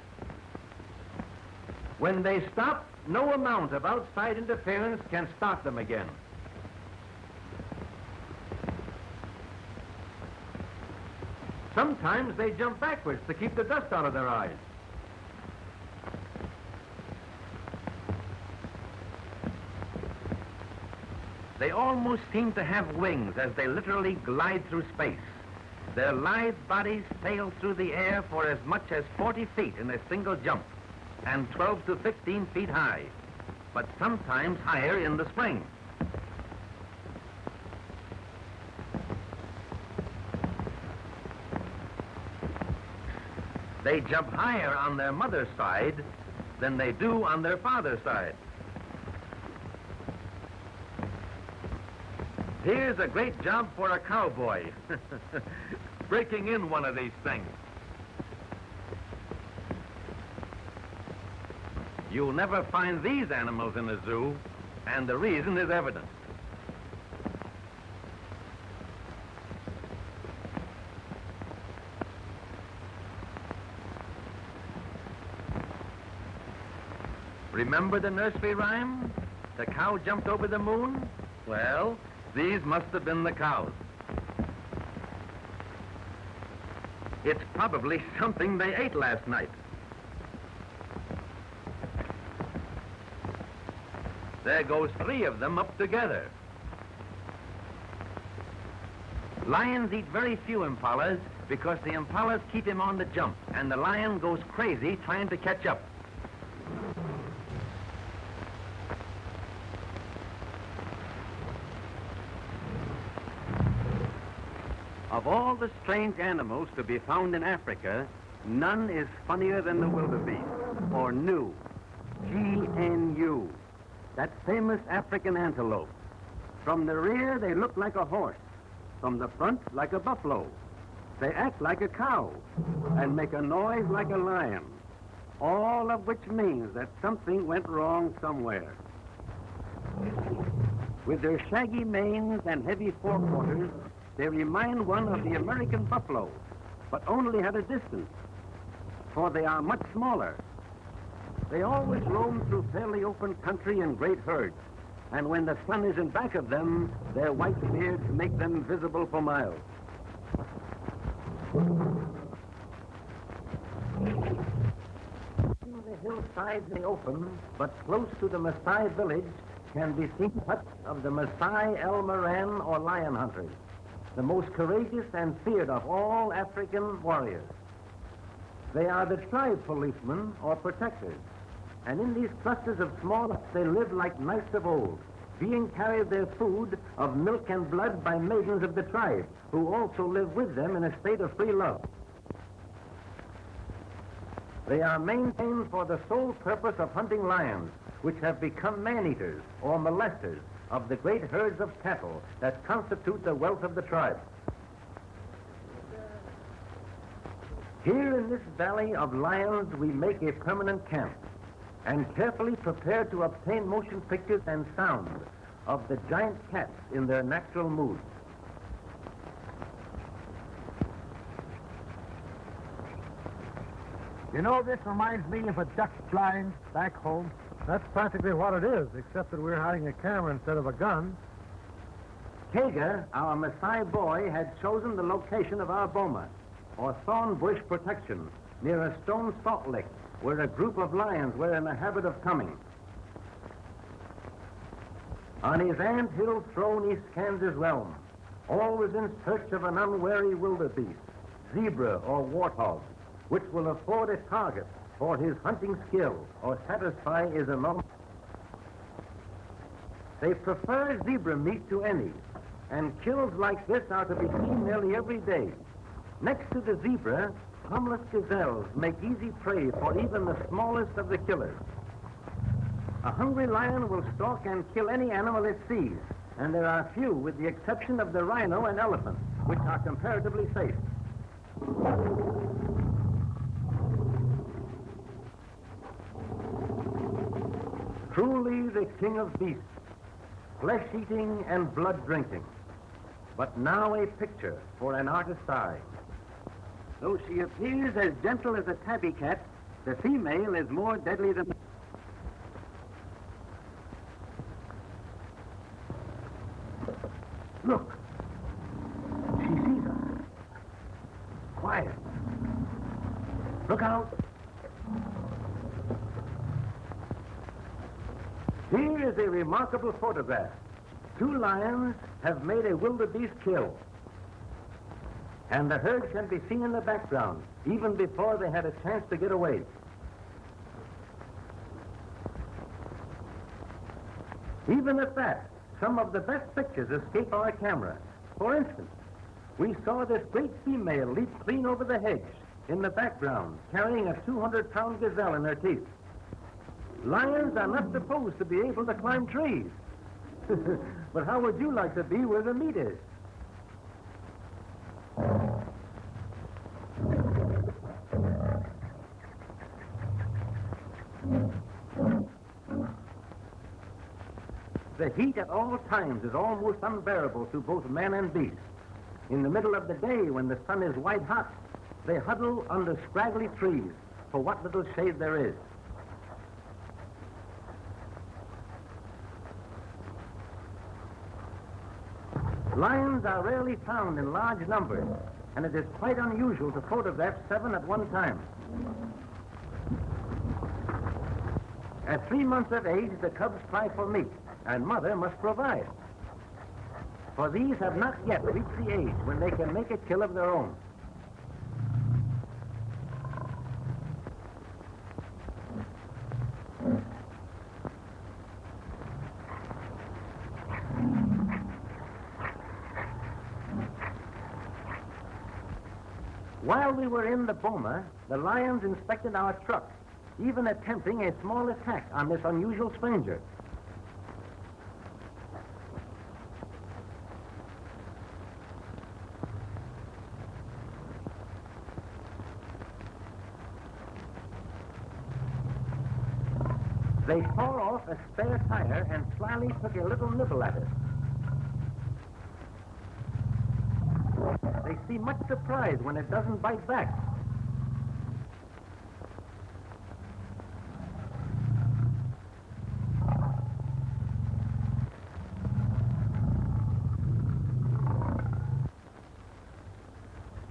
When they stop, no amount of outside interference can start them again. Sometimes they jump backwards to keep the dust out of their eyes. They almost seem to have wings as they literally glide through space. Their lithe bodies sail through the air for as much as 40 feet in a single jump, and 12 to 15 feet high, but sometimes higher in the spring. They jump higher on their mother's side than they do on their father's side. Here's a great job for a cowboy, breaking in one of these things. You'll never find these animals in a zoo, and the reason is evident. Remember the nursery rhyme? The cow jumped over the moon? Well, these must have been the cows. It's probably something they ate last night. There goes 3 of them up together. Lions eat very few impalas because the impalas keep him on the jump, and the lion goes crazy trying to catch up. Of all the strange animals to be found in Africa, none is funnier than the wildebeest, or gnu, G-N-U, that famous African antelope. From the rear, they look like a horse. From the front, like a buffalo. They act like a cow and make a noise like a lion, all of which means that something went wrong somewhere. With their shaggy manes and heavy forequarters, they remind one of the American buffalo, but only at a distance, for they are much smaller. They always roam through fairly open country in great herds, and when the sun is in back of them, their white beards make them visible for miles. The hillsides they open, but close to the Maasai village can be seen huts of the Maasai El Moran or lion hunters, the most courageous and feared of all African warriors. They are the tribe policemen or protectors, and in these clusters of small huts they live like knights of old, being carried their food of milk and blood by maidens of the tribe, who also live with them in a state of free love. They are maintained for the sole purpose of hunting lions, which have become man-eaters or molesters of the great herds of cattle that constitute the wealth of the tribe. Here in this valley of lions, we make a permanent camp and carefully prepare to obtain motion pictures and sound of the giant cats in their natural mood. You know, this reminds me of a duck blind back home. That's practically what it is, except that we're hiding a camera instead of a gun. Kega, our Maasai boy, had chosen the location of our boma, or thorn bush protection, near a stone salt lick, where a group of lions were in the habit of coming. On his ant-hill throne he scans his realm, always in search of an unwary wildebeest, zebra or warthog, which will afford a target for his hunting skill or satisfy his enormous. They prefer zebra meat to any, and kills like this are to be seen nearly every day. Next to the zebra, harmless gazelles make easy prey for even the smallest of the killers. A hungry lion will stalk and kill any animal it sees, and there are few, with the exception of the rhino and elephant, which are comparatively safe. Truly the king of beasts, flesh-eating and blood-drinking, but now a picture for an artist's eye. Though she appears as gentle as a tabby cat, the female is more deadly than... Look! She sees us. Quiet. Look out! Here is a remarkable photograph. Two lions have made a wildebeest kill. And the herd can be seen in the background, even before they had a chance to get away. Even at that, some of the best pictures escape our camera. For instance, we saw this great female leap clean over the hedge in the background, carrying a 200-pound gazelle in her teeth. Lions are not supposed to be able to climb trees. But how would you like to be where the meat is? The heat at all times is almost unbearable to both man and beast. In the middle of the day, when the sun is white hot, they huddle under scraggly trees for what little shade there is. Lions are rarely found in large numbers, and it is quite unusual to photograph 7 at one time. At 3 months of age, the cubs cry for meat, and mother must provide. For these have not yet reached the age when they can make a kill of their own. While we were in the boma, the lions inspected our truck, even attempting a small attack on this unusual stranger. They tore off a spare tire and slyly took a little nibble at it. They seem much surprised when it doesn't bite back.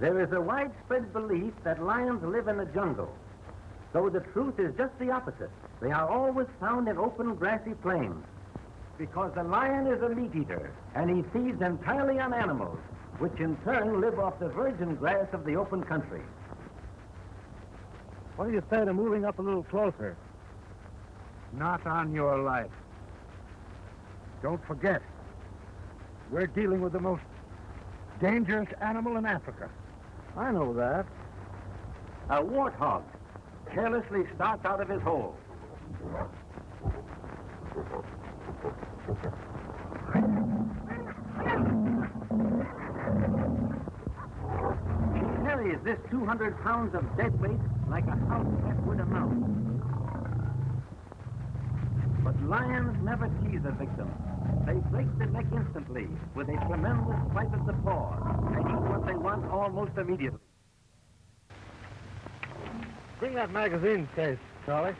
There is a widespread belief that lions live in the jungle, though the truth is just the opposite. They are always found in open grassy plains, because the lion is a meat eater, and he feeds entirely on animals, which in turn live off the virgin grass of the open country. What do you say to moving up a little closer? Not on your life. Don't forget, we're dealing with the most dangerous animal in Africa. I know that. A warthog. carelessly starts out of his hole. He carries this 200 pounds of dead weight like a house that would amount. But lions never tease a victim. They break the neck instantly with a tremendous swipe of the paw and eat what they want almost immediately. Bring that magazine case, Charlie.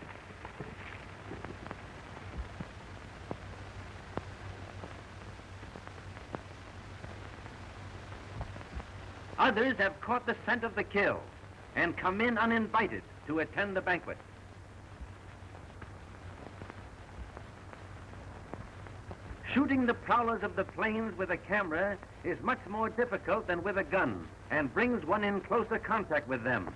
Others have caught the scent of the kill and come in uninvited to attend the banquet. Shooting the prowlers of the plains with a camera is much more difficult than with a gun and brings one in closer contact with them.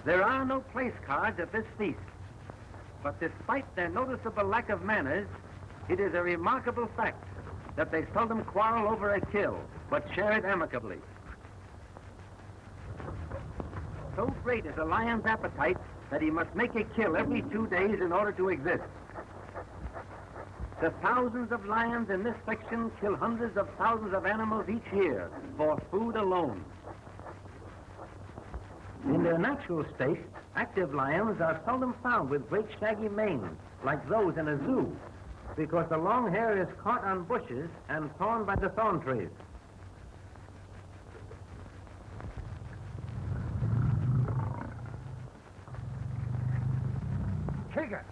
There are no place cards at this feast, but despite their noticeable lack of manners, it is a remarkable fact that they seldom quarrel over a kill, but share it amicably. So great is a lion's appetite that he must make a kill every 2 days in order to exist. The thousands of lions in this section kill hundreds of thousands of animals each year for food alone. In their natural state, active lions are seldom found with great shaggy manes like those in a zoo, because the long hair is caught on bushes and torn by the thorn trees. Trigger,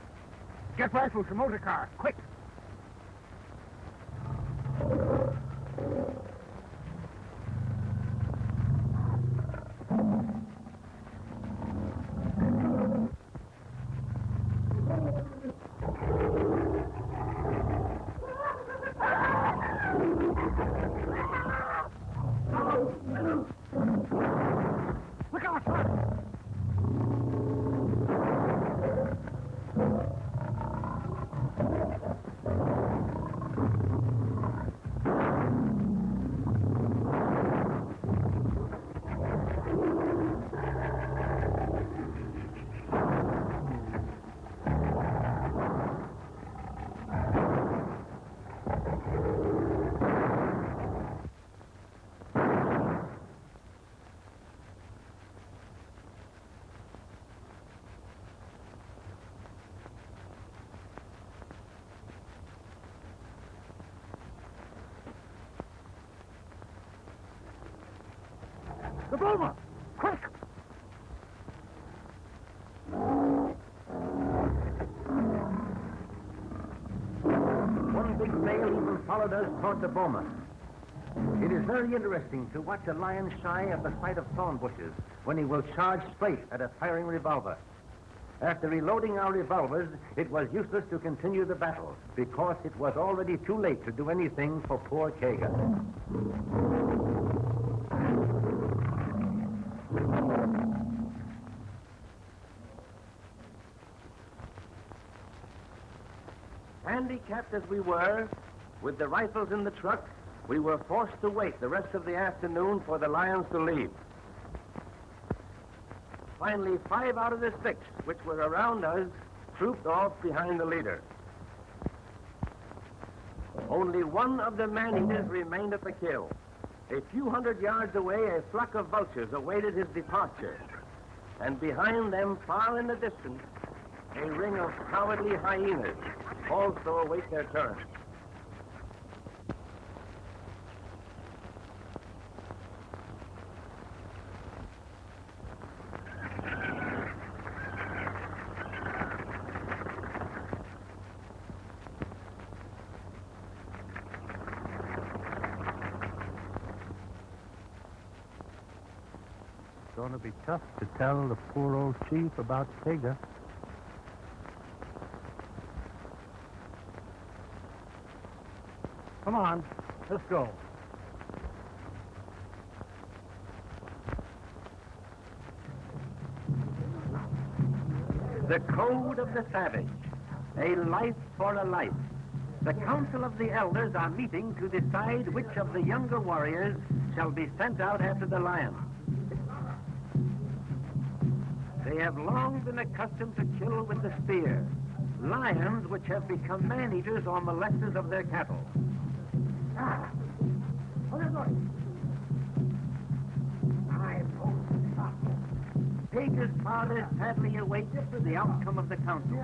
get rifles from motor car, quick. Look out, sir! The boomer! Quick! One big male even followed us toward the boma. It is very interesting to watch a lion shy of the sight of thorn bushes when he will charge straight at a firing revolver. After reloading our revolvers, it was useless to continue the battle because it was already too late to do anything for poor Kaga. Handicapped as we were, with the rifles in the truck, we were forced to wait the rest of the afternoon for the lions to leave. Finally, 5 out of the 6, which were around us, trooped off behind the leader. Only one of the man-eaters remained at the kill. A few hundred yards away, a flock of vultures awaited his departure. And behind them, far in the distance, a ring of cowardly hyenas also await their turn. It's going to be tough to tell the poor old chief about Kaga. Come on, let's go. The code of the savage, a life for a life. The council of the elders are meeting to decide which of the younger warriors shall be sent out after the lion. They have long been accustomed to kill with the spear lions which have become man-eaters or molesters of their cattle. Page's father sadly awaits the outcome of the council.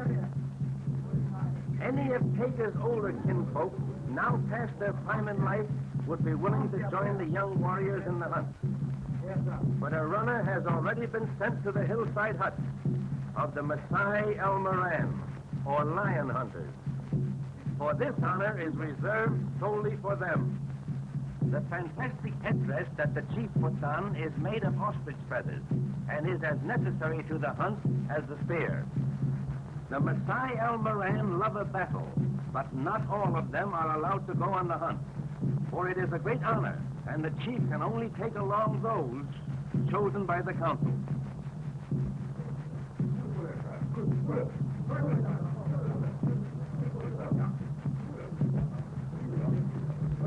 Any of Page's older kinfolk, now past their prime in life, would be willing to join the young warriors in the hunt. But a runner has already been sent to the hillside hut of the Maasai El Moran, or lion hunters. For this honor is reserved solely for them. The fantastic headdress that the chief puts on is made of ostrich feathers and is as necessary to the hunt as the spear. The Maasai El Moran love a battle, but not all of them are allowed to go on the hunt, for it is a great honor, and the chief can only take along those chosen by the council.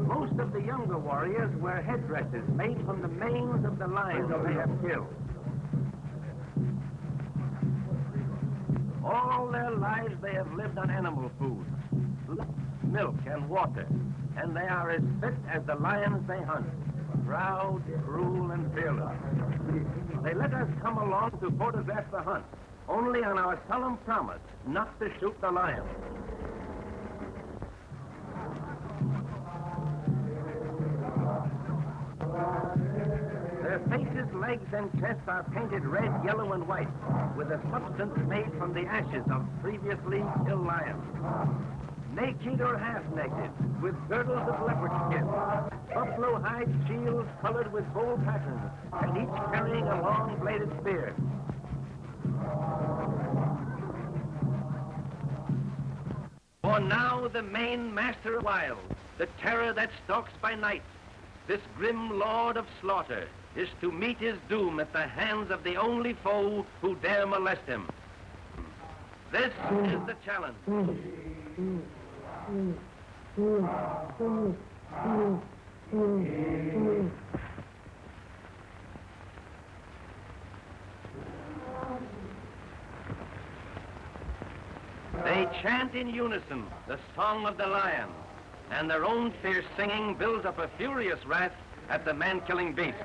Most of the younger warriors wear headdresses made from the manes of the lions they have killed. All their lives they have lived on animal food, milk and water, and they are as fit as the lions they hunt, proud, cruel, and fearless. They let us come along to photograph the hunt, only on our solemn promise not to shoot the lion. Their faces, legs, and chests are painted red, yellow, and white, with a substance made from the ashes of previously killed lions. Naked or half-naked, with girdles of leopard skin, buffalo hide shields colored with bold patterns, and each carrying a long-bladed spear. For now the main master of wild, the terror that stalks by night, this grim lord of slaughter, is to meet his doom at the hands of the only foe who dare molest him. This is the challenge. They chant in unison the song of the lion, and their own fierce singing builds up a furious wrath at the man-killing beast.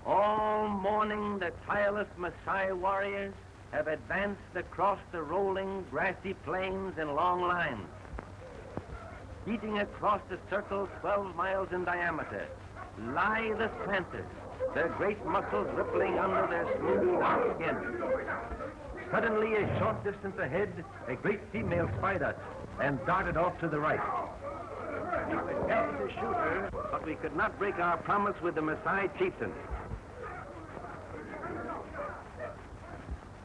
All morning, the tireless Maasai warriors have advanced across the rolling, grassy plains in long lines. Beating across a circle 12 miles in diameter, lie the panthers, their great muscles rippling under their smooth, dark skin. Suddenly, a short distance ahead, a great female spied us and darted off to the right. We attempted to shoot her, but we could not break our promise with the Maasai chieftain.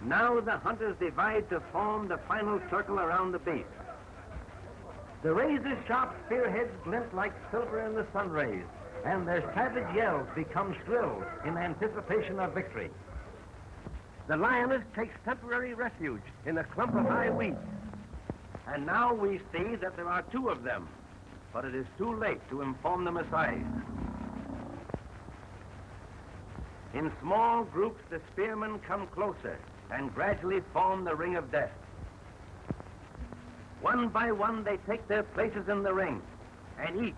Now the hunters divide to form the final circle around the beast. The razor-sharp spearheads glint like silver in the sun rays, and their savage yells become shrill in anticipation of victory. The lioness takes temporary refuge in a clump of high weeds. And now we see that there are two of them, but it is too late to inform the Maasai. In small groups, the spearmen come closer and gradually form the ring of death. One by one, they take their places in the ring, and each,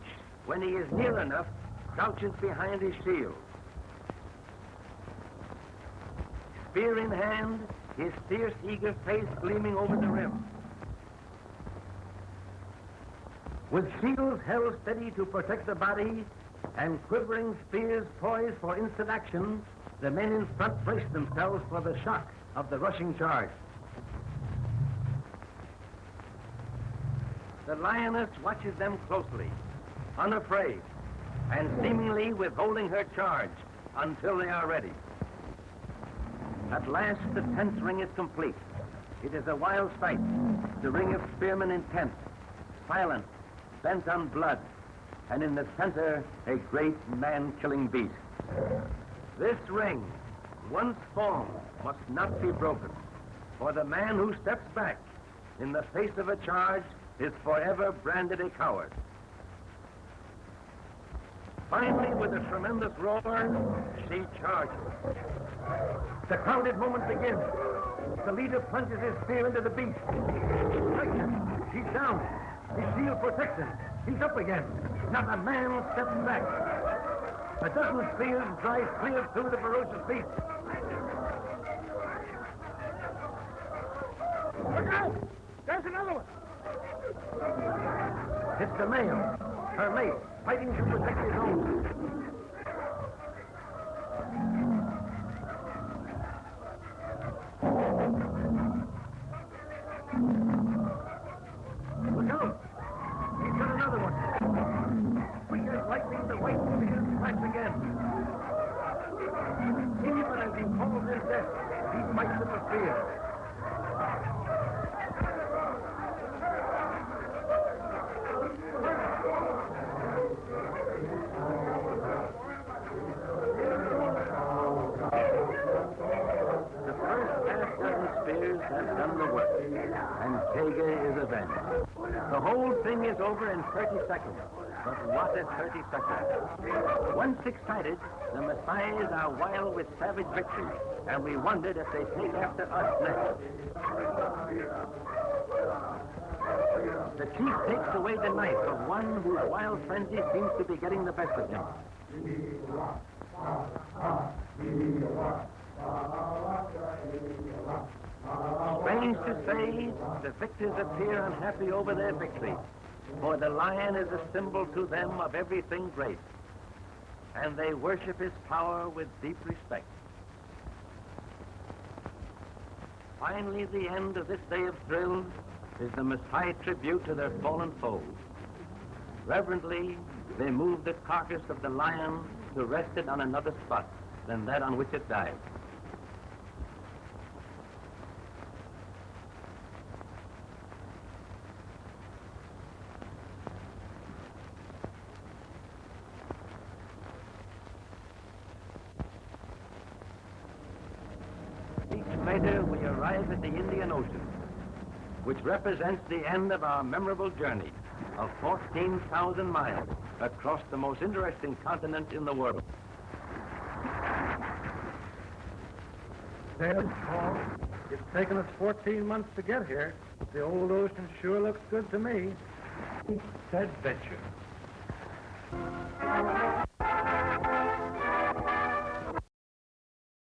when he is near enough, crouches behind his shield. Spear in hand, his fierce, eager face gleaming over the rim. With shields held steady to protect the body and quivering spears poised for instant action, the men in front brace themselves for the shock of the rushing charge. The lioness watches them closely, unafraid, and seemingly withholding her charge until they are ready. At last, the tenth ring is complete. It is a wild sight, the ring of spearmen intent, silent, bent on blood, and in the center, a great man-killing beast. This ring, once formed, must not be broken, for the man who steps back in the face of a charge is forever branded a coward. Finally, with a tremendous roar, she charges. The crowded moment begins. The leader plunges his spear into the beast. Strikes him. He's down. His shield protects him. He's up again. Not a man steps back. A dozen spears drive clear through the ferocious beast. Look out! There's another one! It's the male, her mate, fighting to protect his own. Look out! He's got another one. Quick as lightning, the white spears flash again. Even as he falls in death, he fights with the spear. Has done the work, and Tega is avenged. The whole thing is over in 30 seconds, but what a 30 seconds. Once excited, the Maasai are wild with savage victory, and we wondered if they take after us next. The chief takes away the knife of one whose wild frenzy seems to be getting the best of him. Strange to say, the victors appear unhappy over their victory, for the lion is a symbol to them of everything great, and they worship his power with deep respect. Finally, the end of this day of thrills is the Maasai tribute to their fallen foe. Reverently, they move the carcass of the lion to rest it on another spot than that on which it died. Later, we arrive at the Indian Ocean, which represents the end of our memorable journey of 14,000 miles across the most interesting continent in the world. There's Paul. It's taken us 14 months to get here. The old ocean sure looks good to me. Adventure.